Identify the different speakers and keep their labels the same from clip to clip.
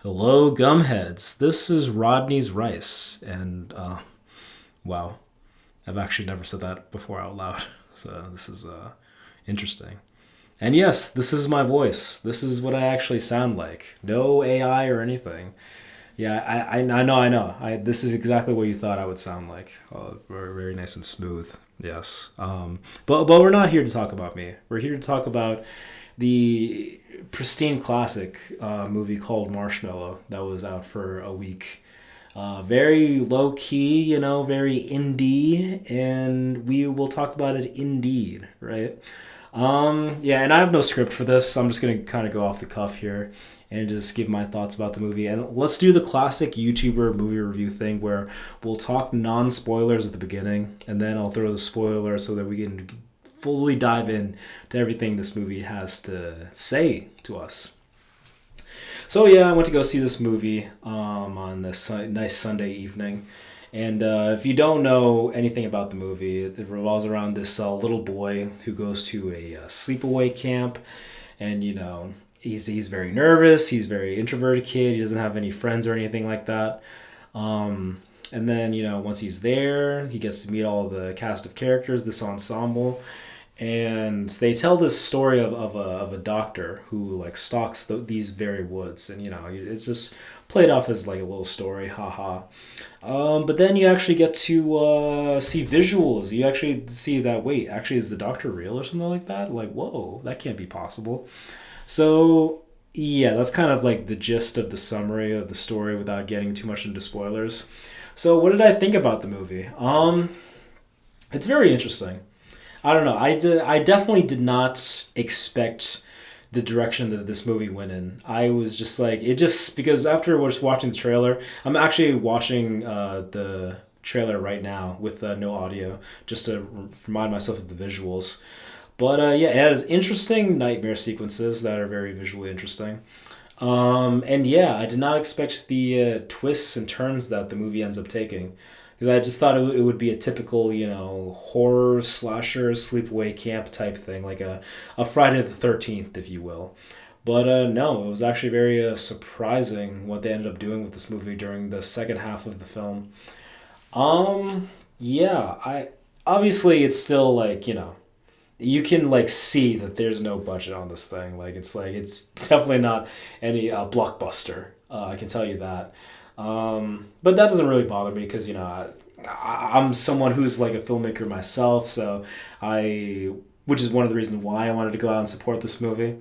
Speaker 1: Hello, gumheads. This is Rodney's Rice, and wow, I've actually never said that before out loud, so this is interesting. And yes, this is my voice. This is what I actually sound like. No AI or anything. Yeah, I know. This is exactly what you thought I would sound like. Very, very nice and smooth. Yes. But we're not here to talk about me. We're here to talk about the pristine classic movie called Marshmallow that was out for a week. Very low key, very indie, and we will talk about it indeed, right? Yeah, and I have no script for this, so I'm just gonna kind of go off the cuff here and just give my thoughts about the movie. And let's do the classic YouTuber movie review thing where we'll talk non spoilers at the beginning, and then I'll throw the spoilers so that we can fully dive in to everything this movie has to say to us. So yeah, I went to go see this movie on this nice Sunday evening. And if you don't know anything about the movie, it revolves around this little boy who goes to a sleepaway camp, and he's very nervous. He's a very introverted kid. He doesn't have any friends or anything like that. And then once he's there, he gets to meet all the cast of characters, this ensemble, and they tell this story of a doctor who like stalks these very woods, and it's just played off as like a little story, haha. But then you actually get to see visuals. You actually see that, wait, actually is the doctor real or something like that? Like, whoa, that can't be possible. So yeah, that's kind of like the gist of the summary of the story without getting too much into spoilers. So what did I think about the movie? It's very interesting. I don't know. I definitely did not expect the direction that this movie went in. I was just like, it just, because after just watching the trailer, I'm actually watching the trailer right now with no audio, just to remind myself of the visuals. But yeah, it has interesting nightmare sequences that are very visually interesting. And yeah, I did not expect the twists and turns that the movie ends up taking. Because I just thought it would be a typical, horror slasher sleepaway camp type thing, like a Friday the 13th, if you will. But no, it was actually very surprising what they ended up doing with this movie during the second half of the film. Yeah, I obviously it's still like, you can like see that there's no budget on this thing. It's definitely not any blockbuster. I can tell you that. But that doesn't really bother me because I'm someone who's like a filmmaker myself, so which is one of the reasons why I wanted to go out and support this movie.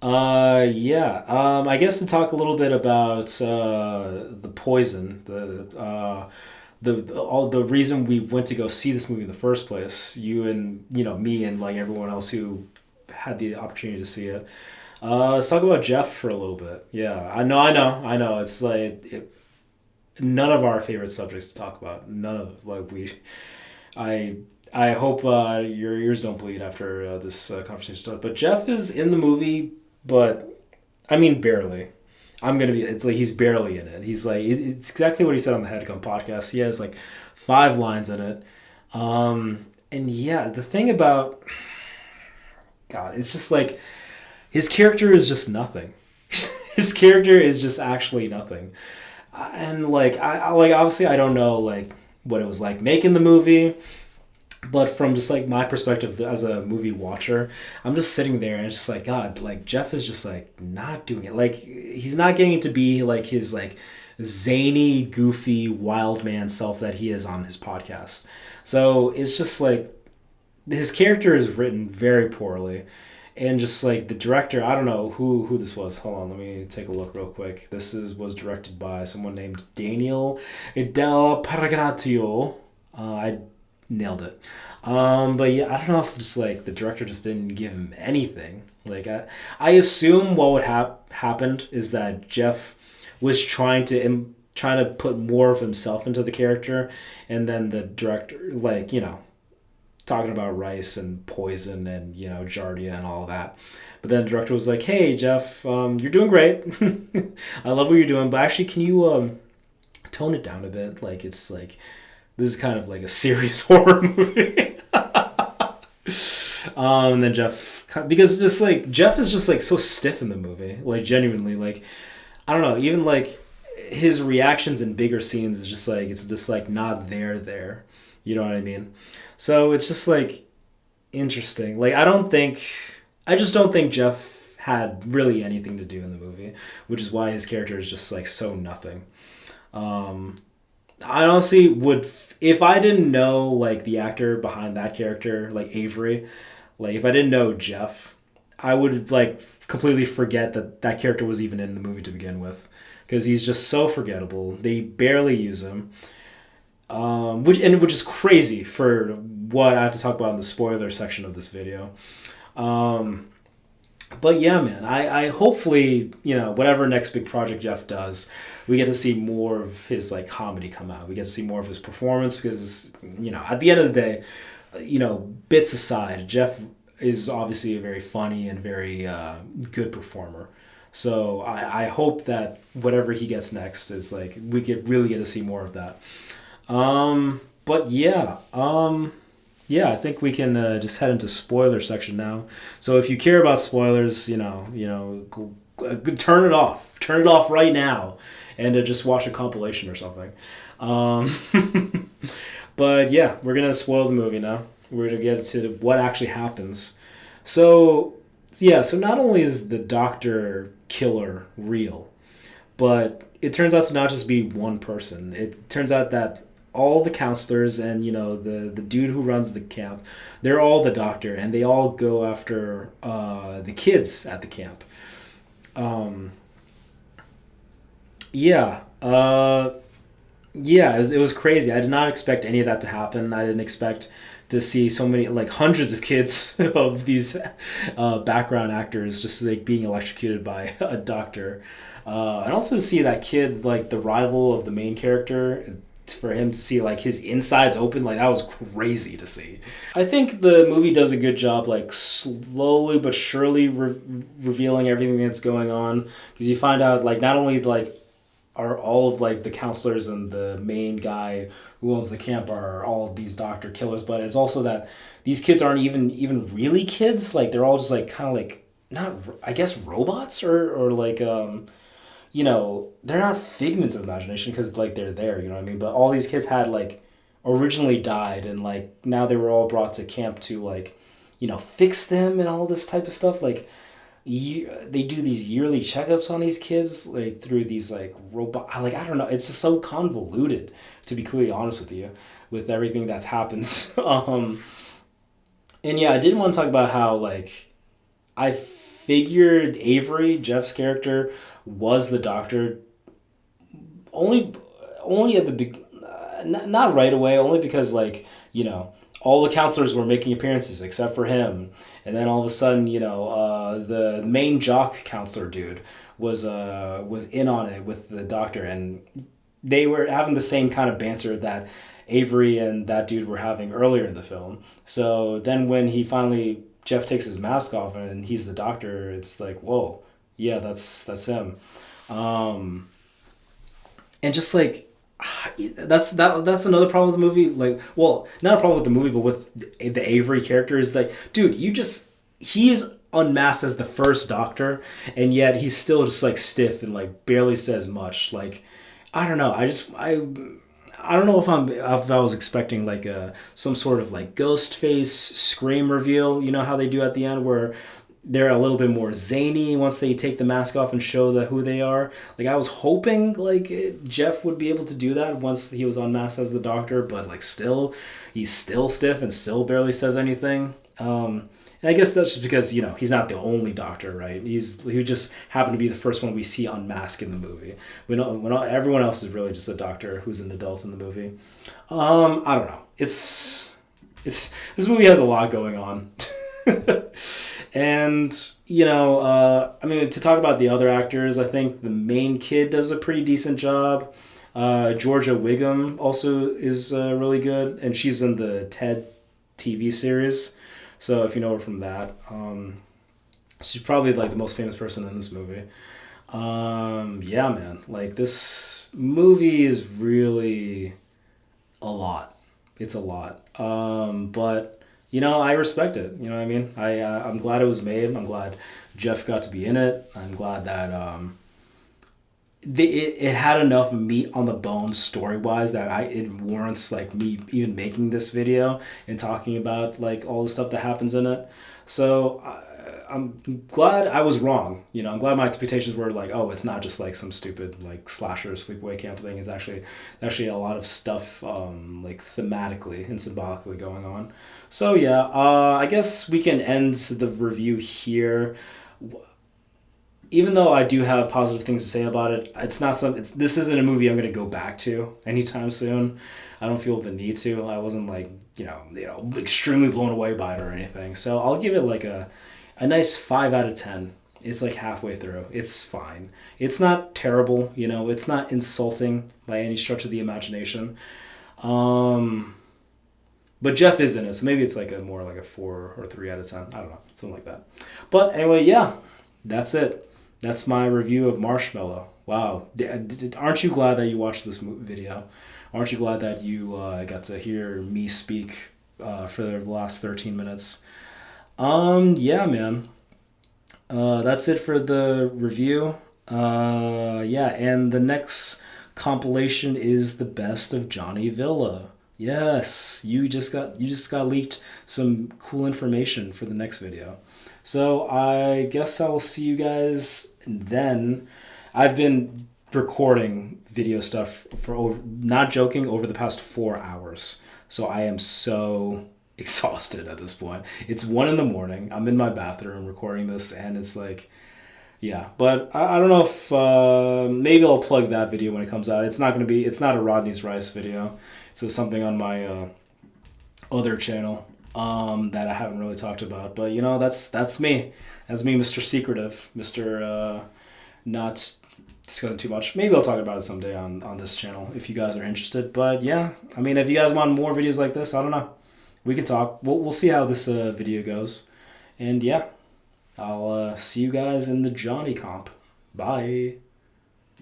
Speaker 1: Yeah. I guess to talk a little bit about the poison, all the reason we went to go see this movie in the first place. You and me and like everyone else who had the opportunity to see it. Let's talk about Geoff for a little bit. Yeah, I know. It's like none of our favorite subjects to talk about. None of like we. I I hope your ears don't bleed after this conversation starts. But Geoff is in the movie, but I mean barely. I'm gonna be. It's like he's barely in it. He's like it's exactly what he said on the Headgum Podcast. He has like 5 lines in it. And yeah, the thing about God, it's just like his character is just nothing. His character is just actually nothing. And like like obviously I don't know like what it was like making the movie, but from just like my perspective as a movie watcher, I'm just sitting there and it's just like God, like Geoff is just like not doing it. Like he's not getting to be like his like zany, goofy, wild man self that he is on his podcast. So it's just like his character is written very poorly, and just like the director, I don't know who this was. Hold on, let me take a look real quick. This is was directed by someone named Daniel Del Paragratio. I nailed it. But yeah, I don't know if just like the director just didn't give him anything. Like I assume what would happened is that Geoff was trying to put more of himself into the character, and then the director like talking about rice and poison and giardia and all that. But then the director was like, "Hey Geoff, you're doing great. I love what you're doing, but actually, can you tone it down a bit? Like it's like this is kind of like a serious horror movie." And then Geoff, because just like Geoff is just like so stiff in the movie, like genuinely, like I don't know, even like his reactions in bigger scenes is just like it's just like not there. You know what I mean? So it's just like interesting. Like I just don't think Geoff had really anything to do in the movie, which is why his character is just like so nothing. Um, I honestly would if I didn't know like the actor behind that character, like Avery, like if I didn't know Geoff, I would like completely forget that that character was even in the movie to begin with, because he's just so forgettable. They barely use him, which is crazy for what I have to talk about in the spoiler section of this video. Um, but yeah, man, I hopefully, whatever next big project Geoff does, we get to see more of his like comedy come out. We get to see more of his performance because, at the end of the day, bits aside, Geoff is obviously a very funny and very good performer. So I hope that whatever he gets next is like we could really get to see more of that. But yeah, yeah, I think we can just head into spoiler section now. So if you care about spoilers, turn it off. Turn it off right now, and just watch a compilation or something. Um, but yeah, we're gonna spoil the movie now. We're gonna get into what actually happens. So yeah, so not only is the Doctor killer real, but it turns out to not just be one person. It turns out that all the counselors and the dude who runs the camp, they're all the Doctor, and they all go after the kids at the camp. Um, yeah, yeah, it was crazy. I did not expect any of that to happen. I didn't expect to see so many, like hundreds of kids of these background actors just like being electrocuted by a Doctor, and also to see that kid, like the rival of the main character, for him to see like his insides open, like that was crazy to see. I think the movie does a good job, like slowly but surely revealing everything that's going on, because you find out like not only like are all of like the counselors and the main guy who owns the camp are all these Doctor killers, but it's also that these kids aren't even really kids. Like they're all just like kind of like not, I guess, robots, or like they're not figments of imagination because like they're there, you know what I mean? But all these kids had like originally died, and like now they were all brought to camp to like fix them and all this type of stuff. Like they do these yearly checkups on these kids like through these like robot, like I don't know, it's just so convoluted, to be clearly honest with you, with everything that happens. And yeah, I did want to talk about how like I figured Avery, Geoff's character, was the Doctor only only at the big, not right away, only because like all the counselors were making appearances except for him, and then all of a sudden the main jock counselor dude was in on it with the Doctor, and they were having the same kind of banter that Avery and that dude were having earlier in the film. So then when he finally Geoff takes his mask off and he's the Doctor, it's like, whoa, yeah, that's him. Um, and just like that's another problem with the movie. Like, well, not a problem with the movie, but with the Avery character is like, dude, he's unmasked as the first Doctor, and yet he's still just like stiff and like barely says much. Like, I don't know. I don't know if I was expecting like a some sort of like ghost face scream reveal. You know how they do at the end where they're a little bit more zany once they take the mask off and show who they are. Like I was hoping like Geoff would be able to do that once he was unmasked as the Doctor, but like still, he's still stiff and still barely says anything. And I guess that's just because he's not the only Doctor, right? He just happened to be the first one we see unmasked in the movie. Everyone else is really just a Doctor who's an adult in the movie. I don't know. It's this movie has a lot going on. And I mean, to talk about the other actors, I think the main kid does a pretty decent job. Georgia Wiggum also is really good, and she's in the Ted TV series. So if you know her from that, she's probably like the most famous person in this movie. Yeah, man, like this movie is really a lot. It's a lot. But I respect it. You know what I mean? I'm glad it was made. I'm glad Geoff got to be in it. I'm glad that it had enough meat on the bone story wise that it warrants like me even making this video and talking about like all the stuff that happens in it. So I'm glad I was wrong. You know, I'm glad my expectations were like, oh, it's not just like some stupid like slasher sleepaway camp thing. It's actually a lot of stuff like thematically and symbolically going on. So yeah, I guess we can end the review here. Even though I do have positive things to say about it, it's not some. This isn't a movie I'm going to go back to anytime soon. I don't feel the need to. I wasn't like extremely blown away by it or anything. So I'll give it like a nice 5 out of 10. It's like halfway through. It's fine. It's not terrible. You know, it's not insulting by any stretch of the imagination. But Geoff is in it, so maybe it's like more like a 4 or 3 out of 10. I don't know, something like that. But anyway, yeah, that's it. That's my review of Marshmallow. Wow. Aren't you glad that you watched this video? Aren't you glad that you got to hear me speak for the last 13 minutes? Yeah, man. That's it for the review. Yeah, and the next compilation is the best of Johnny Villa. Yes, you just got leaked some cool information for the next video. So I guess I will see you guys then. I've been recording video stuff for not joking, over the past 4 hours. So I am so exhausted at this point. It's 1 a.m. I'm in my bathroom recording this, and it's like, yeah. But I don't know if maybe I'll plug that video when it comes out. It's not a Rodney's Rice video. It's something on my other channel that I haven't really talked about. But that's me. That's me, Mr. Secretive, Mr. Not discussing too much. Maybe I'll talk about it someday on this channel if you guys are interested. But yeah, I mean, if you guys want more videos like this, I don't know. We can talk. We'll see how this video goes. And yeah, I'll see you guys in the Johnny comp. Bye.